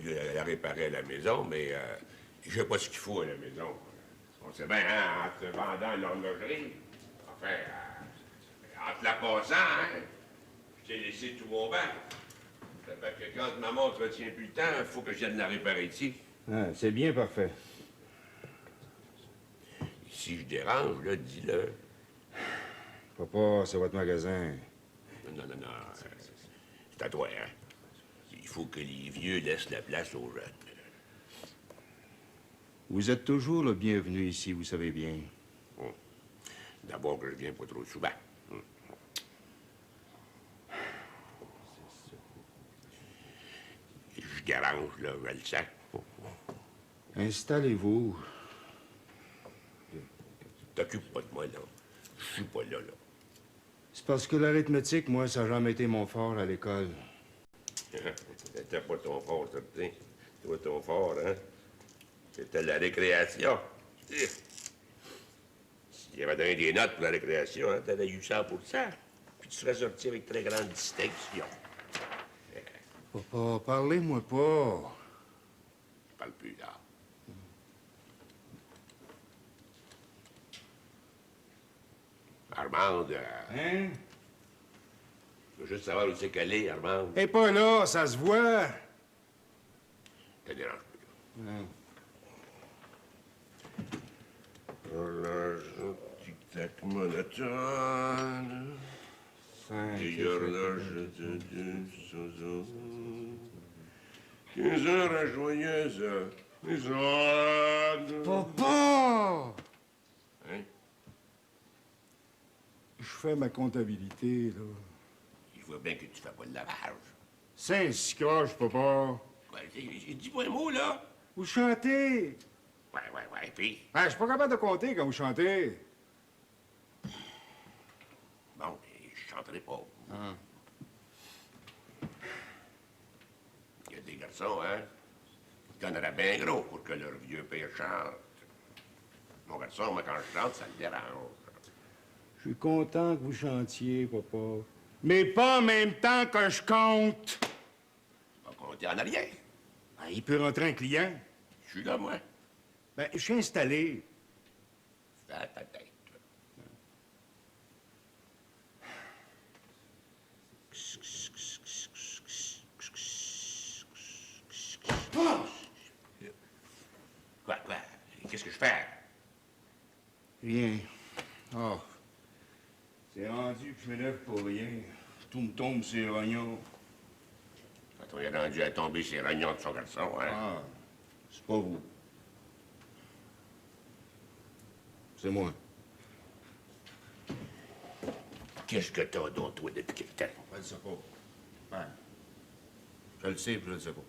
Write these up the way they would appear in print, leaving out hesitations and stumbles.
voulu la réparer à la maison, mais je sais pas ce qu'il faut à la maison. On sait bien, hein, en te vendant une horlogerie, enfin, en te la passant, hein, je t'ai laissé tout mon banc. Ça fait que quand ma montre retient plus le temps, il faut que je vienne la réparer ici. Ah, c'est bien parfait. Si je dérange, là, dis-le. Papa, c'est votre magasin. Non, non, non, c'est à toi, hein. Il faut que les vieux laissent la place aux jeunes. Vous êtes toujours le bienvenu ici, vous savez bien. D'abord que je viens pas trop souvent. Je dérange, là, je le sens. Installez-vous. T'occupes pas de moi, là. Je suis pas là, là. C'est parce que l'arithmétique, moi, ça n'a jamais été mon fort à l'école. C'était pas ton fort, certain. Toi, ton fort, hein? C'était la récréation. S'il y avait donné des notes pour la récréation, hein, t'aurais eu 100 puis tu serais sorti avec très grande distinction. Papa, parlez-moi pas. Je parle plus, là. Armande, Hein? je veux juste savoir où c'est qu'elle est, Armande. Elle est pas là, ça se voit. Ça dérange plus, là. Hein? Horloge, tic-tac monotone. 5, Vieille horloge de 15 heures à joyeuse maison. Papa! Hein? Je fais ma comptabilité, là. Il voit bien que tu fais pas le lavage. C'est un croche, papa. Ouais, dis-moi un mot, là. Vous chantez. Ouais, puis... Ah, je suis pas capable de compter quand vous chantez. Bon, je chanterai pas. Ah. Il y a des garçons, hein, qui donneraient bien gros pour que leur vieux père chante. Mon garçon, moi, quand je chante, ça me dérange. Je suis content que vous chantiez, papa. Mais pas en même temps que je compte. Pas compter en arrière. Ah, il peut rentrer un client. Je suis là, moi. Ben, je suis installé. C'est à ta tête. Quoi? Qu'est-ce que je fais? Rien. Oh. C'est rendu que je me lève pour rien. Tout me tombe sur les rognons. Quand on est rendu à tomber ces rognons de son garçon, hein? Ah, c'est pas vous. C'est moi. Qu'est-ce que t'as donc, toi, depuis quelque temps? Je le sais pas. Ben, je le sais, puis je le sais pas.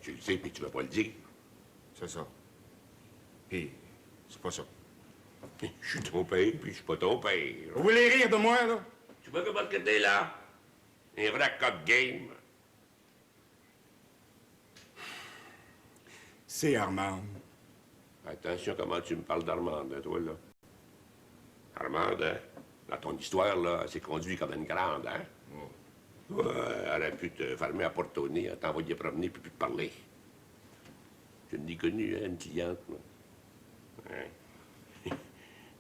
Tu le sais, puis tu veux pas le dire. C'est ça. Puis, c'est pas ça. Je suis ton père, puis je suis pas ton père. Vous voulez rire de moi, là? Tu vois comment que t'es là? Un vrai coq game. C'est Armande. Attention comment tu me parles d'Armande, hein, toi, là. Armande, hein? Dans ton histoire, là, elle s'est conduite comme une grande, hein? Ouais, elle aurait pu te fermer à porte au nez, t'envoyer promener, puis plus te parler. Je l'ai connue, hein, une cliente, moi. Hein?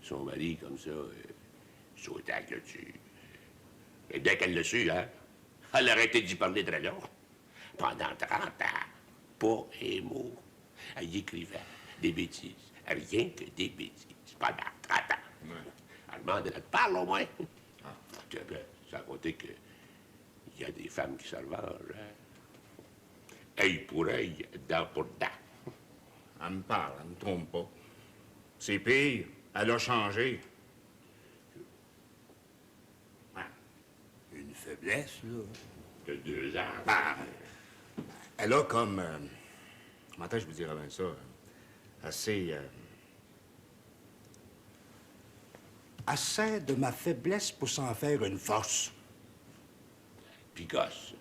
Son mari, comme ça, sautait à la clôture. Et dès qu'elle l'a su, hein, elle a arrêté d'y parler très long. Pendant 30 ans, pas un mot. Elle y écrivait des bêtises. Rien que des bêtises. Pendant 30 ans. Ouais. Allemande, elle te parle au moins. Ah. Sans compter qu'il y a des femmes qui se revengent. Hein? Œil pour œil, dent pour dent. Elle me parle, elle me trompe pas. C'est pire, elle a changé. Une faiblesse, là. De 2 ans. Ben, elle a comme... comment je vous dirais bien ça? Assez... assez de ma faiblesse pour s'en faire une force. Picasse.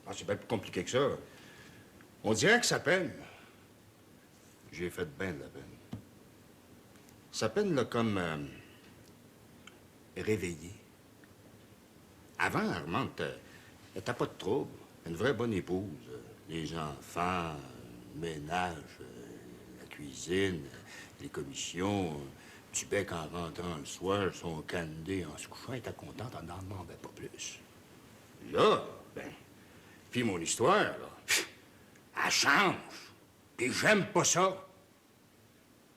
Ah, c'est bien plus compliqué que ça. On dirait que ça peine. J'ai fait bien de la peine. Ça peine, là, comme... réveillée. Avant, Armande, elle n'était pas de trouble. Une vraie bonne épouse. Les enfants, le ménage, la cuisine, les commissions. Tu bec en rentrant le soir, son canedé en se couchant, elle était contente, on n'en demandait pas plus. Là, ben, puis mon histoire, là, elle change. Puis j'aime pas ça.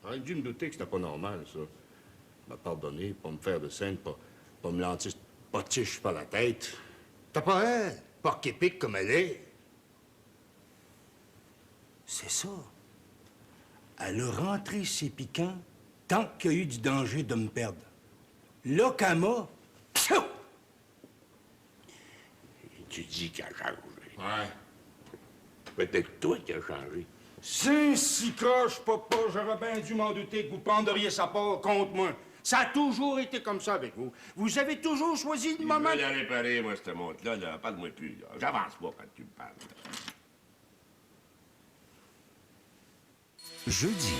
J'aurais dû me douter que c'était pas normal, ça. M'a pardonné, pas me faire de scène, pas me lancer potiche par la tête. T'as pas elle, porc épique comme elle est. C'est ça. Elle a rentré ses piquants tant qu'il y a eu du danger de me perdre. Là, qu'elle m'a... Pfiou! Tu dis qu'elle a changé. Ouais. Peut-être toi qui as changé. C'est si croche, papa, j'aurais bien dû m'en douter que vous prendriez sa part contre moi. Ça a toujours été comme ça avec vous. Vous avez toujours choisi le moment... Je vais la réparer, moi, cette montre-là. Là. Parle-moi plus. Là. J'avance pas quand tu me parles. Jeudi.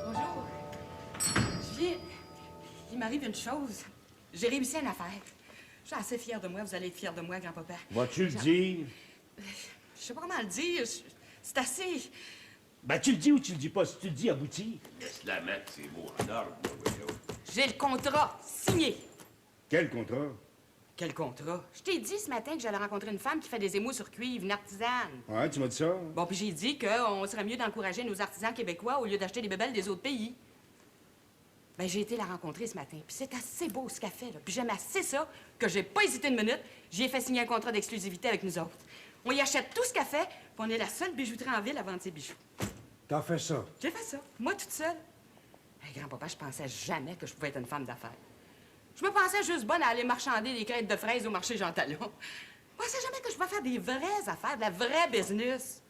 Bonjour. Julien, il m'arrive une chose. J'ai réussi une affaire. Je suis assez fière de moi. Vous allez être fier de moi, grand-papa. Vas-tu le dire? Je sais pas comment le dire. C'est assez... Ben, tu le dis ou tu le dis pas. Si tu le dis, abouti. Laisse-la mettre ses mots en ordre, moi, voyons. J'ai le contrat signé. Quel contrat? Quel contrat? Je t'ai dit ce matin que j'allais rencontrer une femme qui fait des émaux sur cuivre, une artisane. Ouais, tu m'as dit ça? Bon, puis j'ai dit qu'on serait mieux d'encourager nos artisans québécois au lieu d'acheter des bébelles des autres pays. Ben, j'ai été la rencontrer ce matin, puis c'est assez beau ce qu'elle fait, là. Puis j'aime assez ça que j'ai pas hésité une minute. J'y ai fait signer un contrat d'exclusivité avec nous autres. On y achète tout ce qu'elle fait, puis on est la seule bijouterie en ville à vendre ses bijoux. T'as fait ça? J'ai fait ça, moi toute seule. Hey, grand-papa, je pensais jamais que je pouvais être une femme d'affaires. Je me pensais juste bonne à aller marchander des crêtes de fraises au marché Jean Talon. Je pensais jamais que je pouvais faire des vraies affaires, de la vraie business.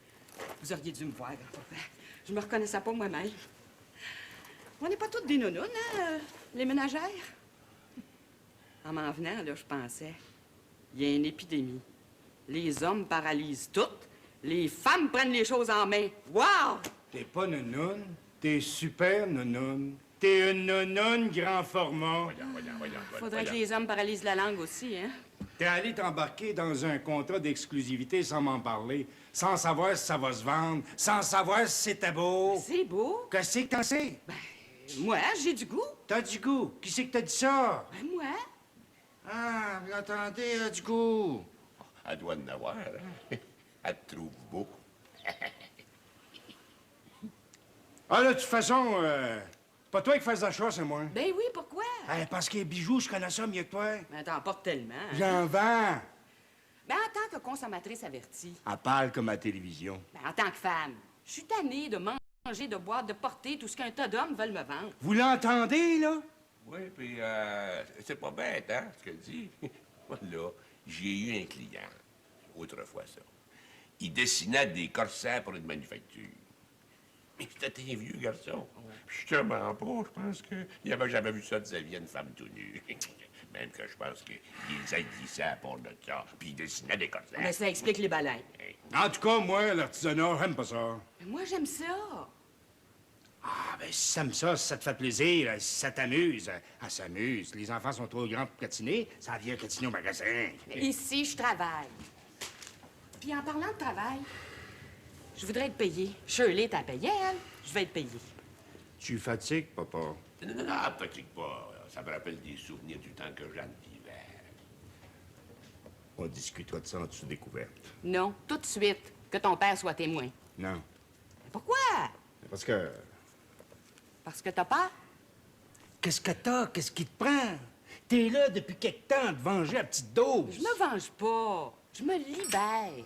Vous auriez dû me voir, grand-papa. Je me reconnaissais pas moi-même. On n'est pas toutes des nounounes, hein, les ménagères? En m'en venant, là, je pensais, il y a une épidémie. Les hommes paralysent toutes, les femmes prennent les choses en main. Wow! T'es pas nounoune, t'es super nounoune. T'es une nounoune grand format. Faudrait que les hommes paralysent la langue aussi, hein? T'es allé t'embarquer dans un contrat d'exclusivité sans m'en parler, sans savoir si ça va se vendre, sans savoir si c'était beau. C'est beau. Qu'est-ce que t'en sais? Moi, j'ai du goût. T'as du goût. Qui c'est que t'as dit ça? Ben, moi. Ah, vous entendez, elle a du goût. Elle doit en avoir, hein? Elle te trouve beau. Ah, là, de toute façon, pas toi qui fais l'achat, c'est moi. Ben oui, pourquoi? Parce que les bijoux, je connais ça mieux que toi. Ben, t'en portes tellement. Hein? J'en vends. Ben, en tant que consommatrice avertie, Elle parle comme à la télévision. ben, en tant que femme, je suis tannée de manger, de boire, de porter tout ce qu'un tas d'hommes veulent me vendre. Vous l'entendez, là? Oui, puis c'est pas bête, hein, ce qu'elle dit. Moi, là, j'ai eu un client, autrefois ça. Il dessinait des corsets pour une manufacture. Mais c'était un vieux garçon. Puis je te mens pas, je pense qu'il avait jamais vu ça de sa vie, une femme tout nue. Même que je pense qu'il les haïssait à part de ça, puis il dessinait des corsets. Ben, ça explique les baleines. En tout cas, moi, l'artisanat, j'aime pas ça. Ben, moi, j'aime ça. Ah, ben, si ça me ça, si ça te fait plaisir, si ça t'amuse, elle s'amuse. Les enfants sont trop grands pour patiner, ça vient patiner au magasin. Ici, je travaille. Puis en parlant de travail, je voudrais être payée. Shirley t'a payé, elle. Je vais être payée. Tu fatigues, papa. Non, non, non, fatigue pas. Ça me rappelle des souvenirs du temps que Jeanne vivait. On discutera de ça en dessous découverte. Non, tout de suite, que ton père soit témoin. Non. Mais pourquoi? Parce que... Parce que t'as peur? Qu'est-ce que t'as? Qu'est-ce qui te prend? T'es là depuis quelque temps à te venger à petite dose. Je me venge pas. Je me libère.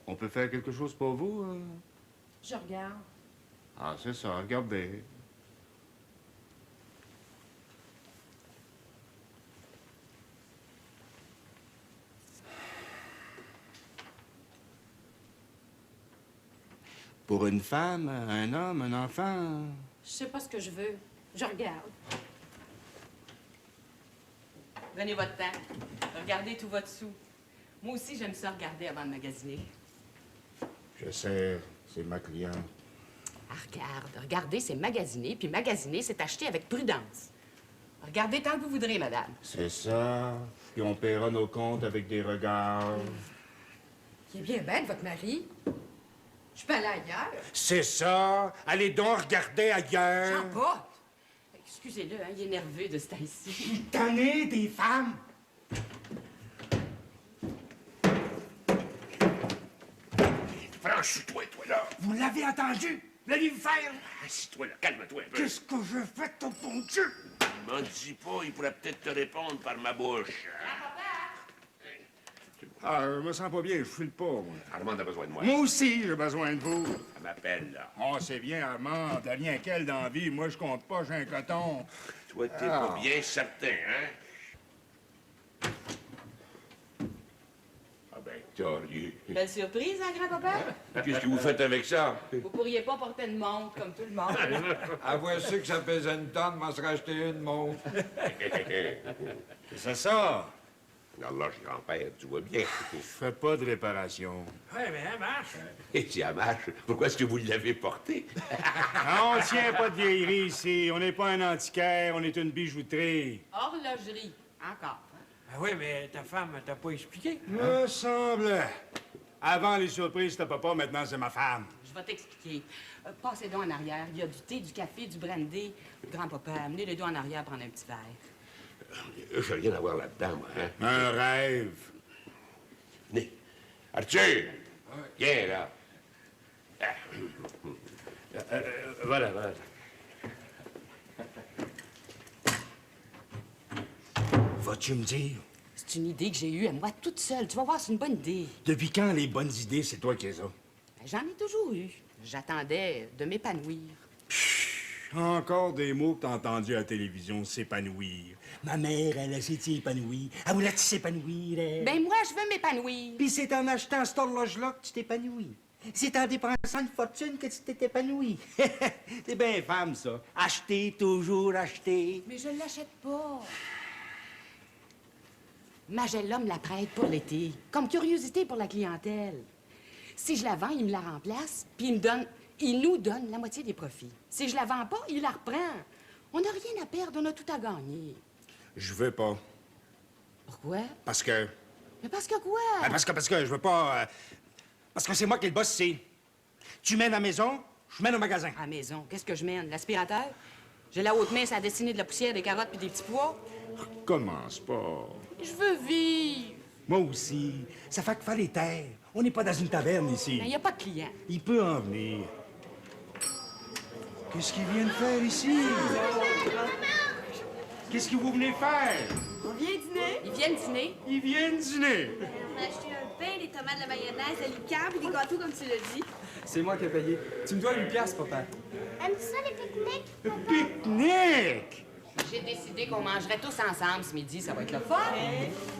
On peut faire quelque chose pour vous? Je regarde. Ah, c'est ça, regardez. Pour une femme, un homme, un enfant. Je sais pas ce que je veux. Je regarde. Prenez votre temps. Regardez tout votre sous. Moi aussi, j'aime ça regarder avant de magasiner. Je sais, c'est ma cliente. Ah, regarde. Regardez, c'est magasiner, puis magasiner, c'est acheter avec prudence. Regardez tant que vous voudrez, madame. C'est ça. Puis on paiera nos comptes avec des regards. Il est bien bête, votre mari. Je peux aller ailleurs. C'est ça. Allez donc regarder ailleurs. J'en pas. Excusez-le, hein, il est nerveux de ce temps-ci. Tanné des femmes. Franchis-toi, toi, là. Vous l'avez entendu? L'allez-vous faire? Assis-toi, là. Calme-toi un peu. Qu'est-ce que je fais, ton bon Dieu? M'en dis pas, il pourrait peut-être te répondre par ma bouche. Ah, je me sens pas bien, je file pas, moi. Armand a besoin de moi. Moi aussi, j'ai besoin de vous. Elle m'appelle, là. Oh, c'est bien, Armand. T'as rien qu'elle dans la vie. Moi, je compte pas, j'ai un coton. Toi, t'es pas bien certain, hein? Ah ben, torieux. Belle surprise, hein, grand-papa? Qu'est-ce que vous faites avec ça? Vous pourriez pas porter une montre comme tout le monde. Avoir su que ça pesait une tonne, m'en serais acheté une montre. C'est ça. Alors, grand-père, tu vois bien. Je fais pas de réparation. Oui, mais elle marche. Et si elle marche, pourquoi est-ce que vous l'avez porté? Ah, on tient pas de vieillerie ici. On n'est pas un antiquaire, on est une bijouterie. Horlogerie. Encore. Ben oui, mais ta femme t'a pas expliqué. Me semble. Avant les surprises, c'était papa, maintenant c'est ma femme. Je vais t'expliquer. Passez donc en arrière. Il y a du thé, du café, du brandy. Grand-papa, amenez les deux en arrière prendre un petit verre. J'ai rien à voir là-dedans, moi, hein? Un rêve. Venez. Arthur! Viens, là. Voilà. Vas-tu me dire, C'est une idée que j'ai eue à moi toute seule. Tu vas voir, c'est une bonne idée. depuis quand les bonnes idées, c'est toi qui les as? Ben, j'en ai toujours eu. J'attendais de m'épanouir. Encore des mots que t'as entendus à la télévision, s'épanouir. Ma mère, elle s'est épanouie. Elle voulait s'épanouir, elle. Ben moi, je veux m'épanouir. Puis c'est en achetant cette horloge-là que tu t'épanouis. C'est en dépensant une fortune que tu t'es épanoui. C'est bien femme, ça. Acheter, toujours acheter. Mais je l'achète pas. Magella me la prête pour l'été, comme curiosité pour la clientèle. Si je la vends, il me la remplace, puis il nous donne la moitié des profits. Si je la vends pas, il la reprend. On n'a rien à perdre, on a tout à gagner. Je veux pas. Pourquoi? Parce que... Mais parce que quoi? parce que je veux pas... parce que c'est moi qui le boss ici. Tu mènes à la maison, je mène au magasin. À la maison, qu'est-ce que je mène? L'aspirateur? J'ai la haute main, ça a dessiné de la poussière, des carottes puis des petits pois. Commence pas. Je veux vivre. Moi aussi. Ça fait qu'il faut les terres. On n'est pas dans une taverne ici. Mais il n'y a pas de clients. Il peut en venir. Qu'est-ce qu'il vient de faire ici? Qu'est-ce que vous venez faire? On vient dîner. Ils viennent dîner. Ils viennent dîner. On a acheté un pain, des tomates, de la mayonnaise, de la liqueur puis des gâteaux, comme tu l'as dit. C'est moi qui ai payé. Tu me dois 8 piastres, papa. Aimes-tu ça, les pique-niques? Pique-nique! J'ai décidé qu'on mangerait tous ensemble ce midi. Ça va être le fun.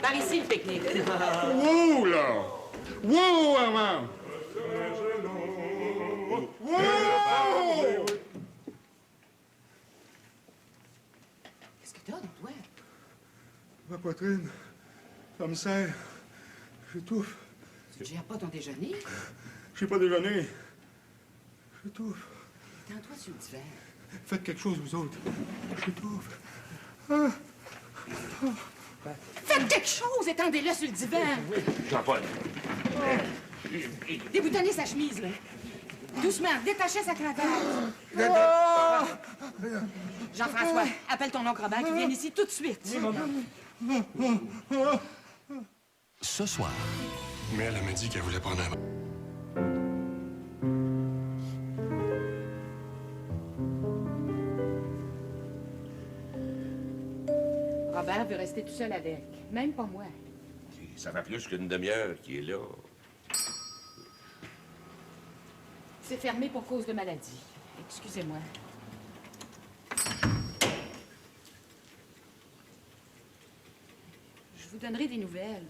Par ici, le pique-nique. Wow, là! Wow, maman! Wow! Qu'est-ce que t'as, donc, toi? Ma poitrine, ça me serre. J'étouffe. Tu ne gères pas ton déjeuner? J'ai pas déjeuné. J'étouffe. Tends-toi sur le divan. Faites quelque chose, vous autres. J'étouffe. Faites quelque chose! Étendez-le sur le divan. Jean-Paul. Déboutonnez sa chemise, là. Doucement, détachez sa cravate. Jean-François, appelle ton oncle Robert qui vient ici tout de suite. Ce soir. Mais elle m'a dit qu'elle voulait prendre un... Robert veut rester tout seul avec. Même pas moi. Ça fait plus qu'une demi-heure qu'il est là. C'est fermé pour cause de maladie. Excusez-moi. Je vous donnerai des nouvelles.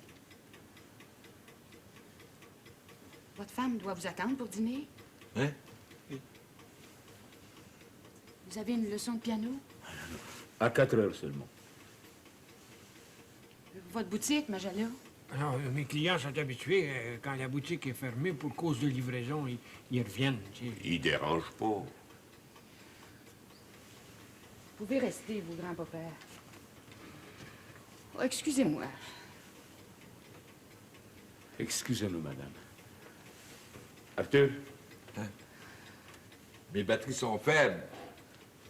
Votre femme doit vous attendre pour dîner? Hein? Vous avez une leçon de piano? À 4 heures seulement. Votre boutique, Magella? Alors, mes clients sont habitués, quand la boutique est fermée pour cause de livraison, ils reviennent, tu sais. Il dérange pas. Vous pouvez rester, vous, grand-papa. Oh, excusez-moi. Excusez-nous, madame. Arthur, Mes batteries sont faibles.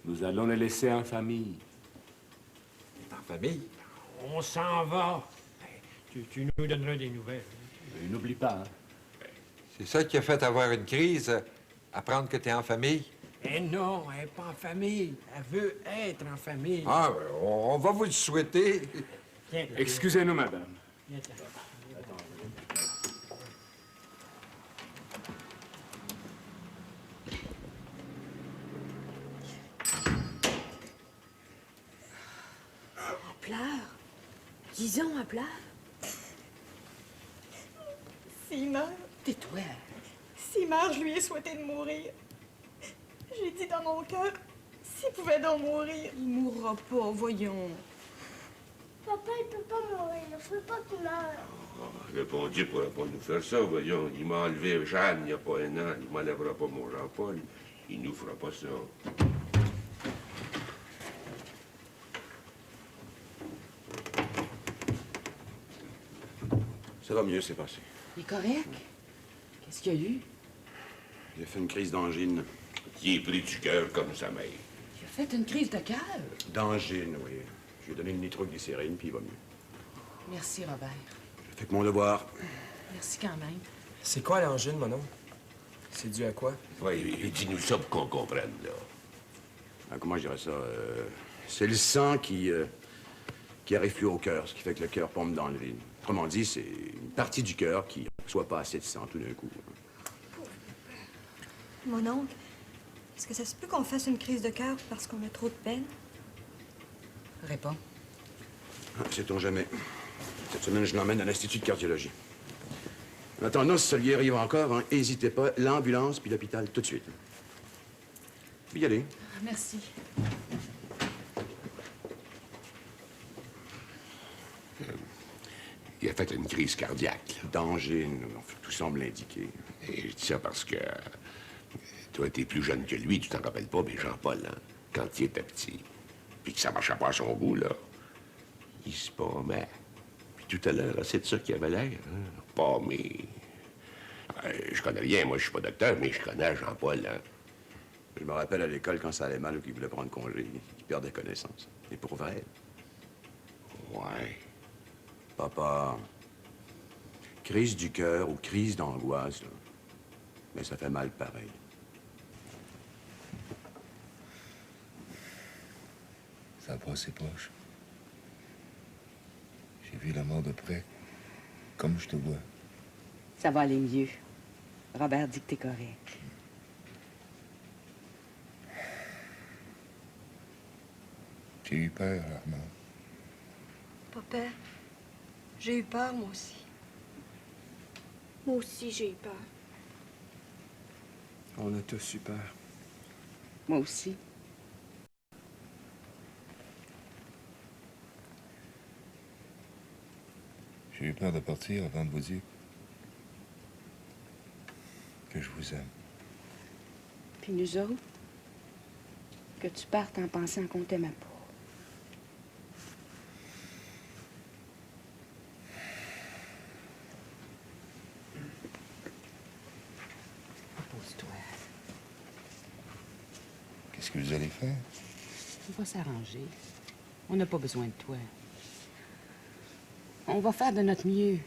nous allons les laisser en famille. En famille? On s'en va. Tu nous donneras des nouvelles. Et n'oublie pas, hein. C'est ça qui a fait avoir une crise, apprendre que t'es en famille? Eh non, elle n'est pas en famille. Elle veut être en famille. Ah, ben, on va vous le souhaiter. Viens, Excusez-nous, madame. viens. Elle pleure. Disons, elle pleure. S'il meurt, Tais-toi. s'il meurt, je lui ai souhaité de mourir. J'ai dit dans mon cœur, s'il pouvait donc mourir. Il mourra pas, voyons. Papa, il peut pas mourir. Il faut pas qu'il meure. Le bon Dieu pourra pas nous faire ça, voyons. Il m'a enlevé Jeanne il n'y a pas un an. Il m'enlèvera pas mon Jean-Paul. Il nous fera pas ça. Ça va mieux, c'est passé. Il est correct? Qu'est-ce qu'il y a eu? Il a fait une crise d'angine. Il est pris du cœur comme sa mère. Il a fait une crise de cœur. D'angine, oui. Je lui ai donné le nitroglycérine, puis il va mieux. Merci, Robert. J'ai fait que mon devoir. Merci quand même. C'est quoi l'angine, mon oncle? C'est dû à quoi? Oui, dis-nous ça pour qu'on comprenne, là. Ah, comment je dirais ça? C'est le sang qui arrive plus au cœur, ce qui fait que le cœur pompe dans le vide. Autrement dit, c'est une partie du cœur qui ne reçoit pas assez de sang tout d'un coup. Mon oncle, est-ce que ça se peut qu'on fasse une crise de cœur parce qu'on a trop de peine? Réponds. Ah, sait-on jamais. Cette semaine, je l'emmène à l'Institut de cardiologie. En attendant, si ça lui arrive encore, n'hésitez pas, l'ambulance puis l'hôpital tout de suite. Puis y aller. Merci. Il a fait une crise cardiaque. D'angine, tout semble l'indiquer. Et je dis ça parce que toi, t'es plus jeune que lui, tu t'en rappelles pas, mais Jean-Paul, hein, quand il était petit, puis que ça marchait pas à son goût, là, il se paumait. Puis tout à l'heure, c'est de ça qu'il avait l'air, hein, paumé. Je connais rien, moi, je suis pas docteur, mais je connais Jean-Paul, hein. Je me rappelle à l'école, quand ça allait mal ou qu'il voulait prendre congé, il perdait connaissance. Et pour vrai. Ouais. Papa, crise du cœur ou crise d'angoisse, là. Mais ça fait mal pareil. Ça a passé proche. J'ai vu la mort de près, comme je te vois. Ça va aller mieux. Robert dit que t'es correct. J'ai eu peur, Armand. Papa, j'ai eu peur, moi aussi. Moi aussi, j'ai eu peur. On a tous eu peur. Moi aussi. J'ai eu peur de partir avant de vous dire que je vous aime. Puis nous autres, que tu partes en pensant qu'on t'aimait pas. Repose-toi. Qu'est-ce que vous allez faire? On va s'arranger. On n'a pas besoin de toi. On va faire de notre mieux.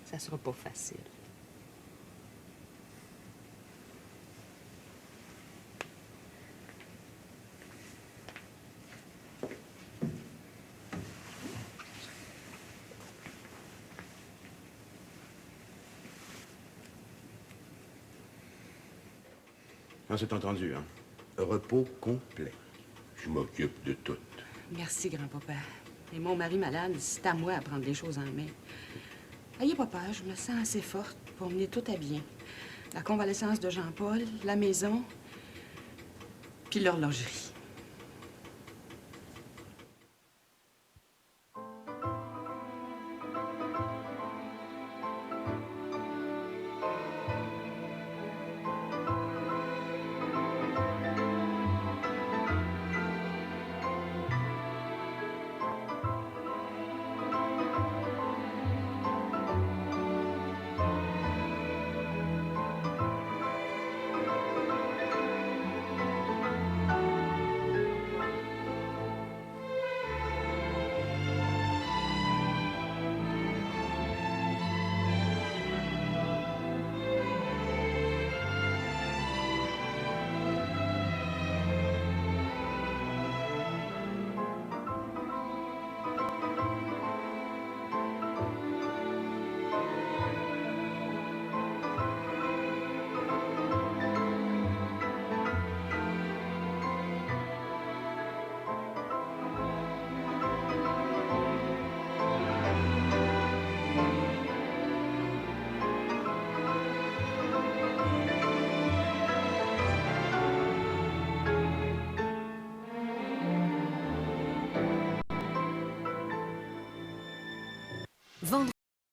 Ça sera pas facile. On s'est entendu, hein? Repos complet. Je m'occupe de tout. Merci, grand-papa. Et mon mari malade, c'est à moi à prendre les choses en main. Ayez pas peur, je me sens assez forte pour mener tout à bien. La convalescence de Jean-Paul, la maison, puis l'horlogerie.